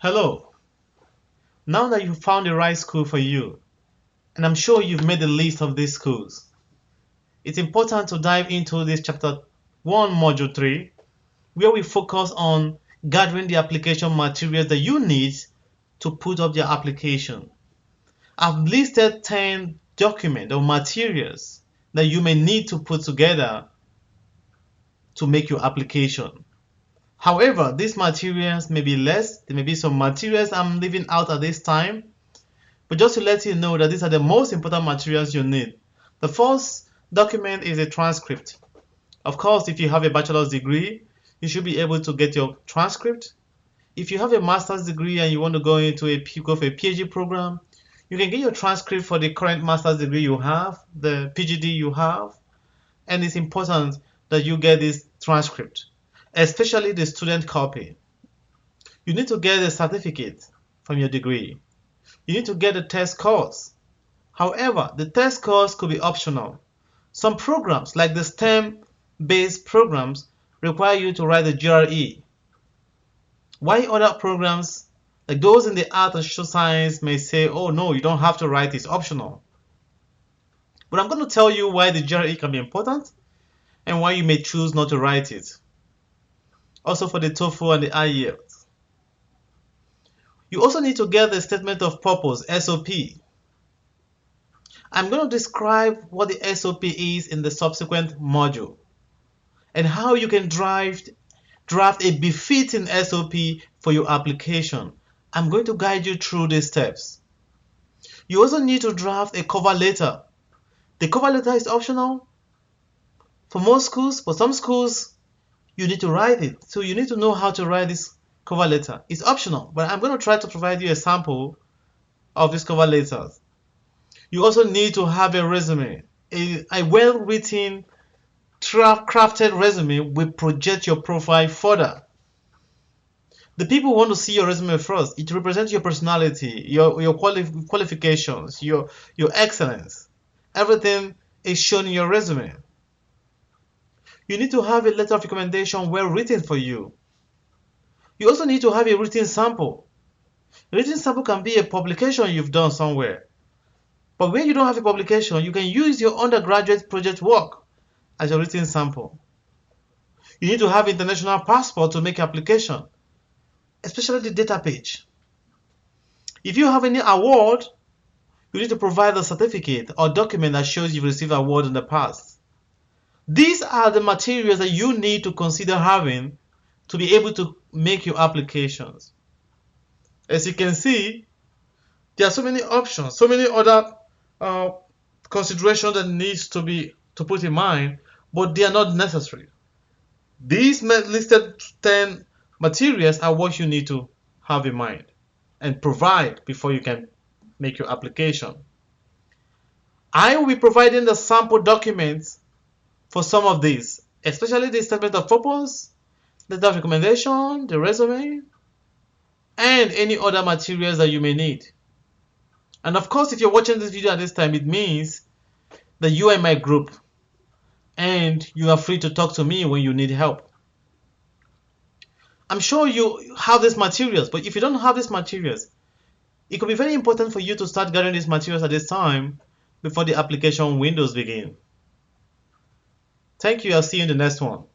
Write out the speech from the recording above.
Hello. Now that you've found the right school for you, and I'm sure you've made a list of these schools, it's important to dive into this chapter 1, module 3, where we focus on gathering the application materials that you need to put up your application. I've listed 10 documents or materials that you may need to put together to make your application. However, these materials may be less. There may be some materials I'm leaving out at this time. But just to let you know that these are the most important materials you need. The first document is a transcript. Of course, if you have a bachelor's degree, you should be able to get your transcript. If you have a master's degree and you want to go for a PhD program, you can get your transcript for the current master's degree you have, the PhD you have, and it's important that you get this transcript, especially the student copy. You need to get a certificate from your degree. You need to get a test scores. However, the test scores could be optional. Some programs, like the STEM-based programs, require you to write the GRE. While other programs, like those in the art and social science, may say, oh no, you don't have to write, it's optional. But I'm going to tell you why the GRE can be important and why you may choose not to write it. Also for the TOEFL and the IELTS. You also need to get the statement of purpose, SOP. I'm going to describe what the SOP is in the subsequent module and how you can draft a befitting SOP for your application. I'm going to guide you through these steps. You also need to draft a cover letter. The cover letter is optional for most schools. For some schools, you need to write it. So you need to know how to write this cover letter. It's optional, but I'm going to try to provide you a sample of these cover letters. You also need to have a resume. A well-written, crafted resume will project your profile further. The people want to see your resume first. It represents your personality, your qualifications, your excellence. Everything is shown in your resume. You need to have a letter of recommendation well written for you. You also need to have a written sample. A written sample can be a publication you've done somewhere. But when you don't have a publication, you can use your undergraduate project work as your written sample. You need to have international passport to make application, especially the data page. If you have any award, you need to provide a certificate or document that shows you've received award in the past. These are the materials that you need to consider having to be able to make your applications. As you can see, there are so many options, so many other considerations that needs to put in mind, but they are not necessary. These listed 10 materials are what you need to have in mind and provide before you can make your application. I will be providing the sample documents for some of these, especially the statement of purpose, letter of recommendation, the resume, and any other materials that you may need. And of course, if you're watching this video at this time, it means that you are in my group and you are free to talk to me when you need help. I'm sure you have these materials, but if you don't have these materials, it could be very important for you to start gathering these materials at this time before the application windows begin. Thank you. I'll see you in the next one.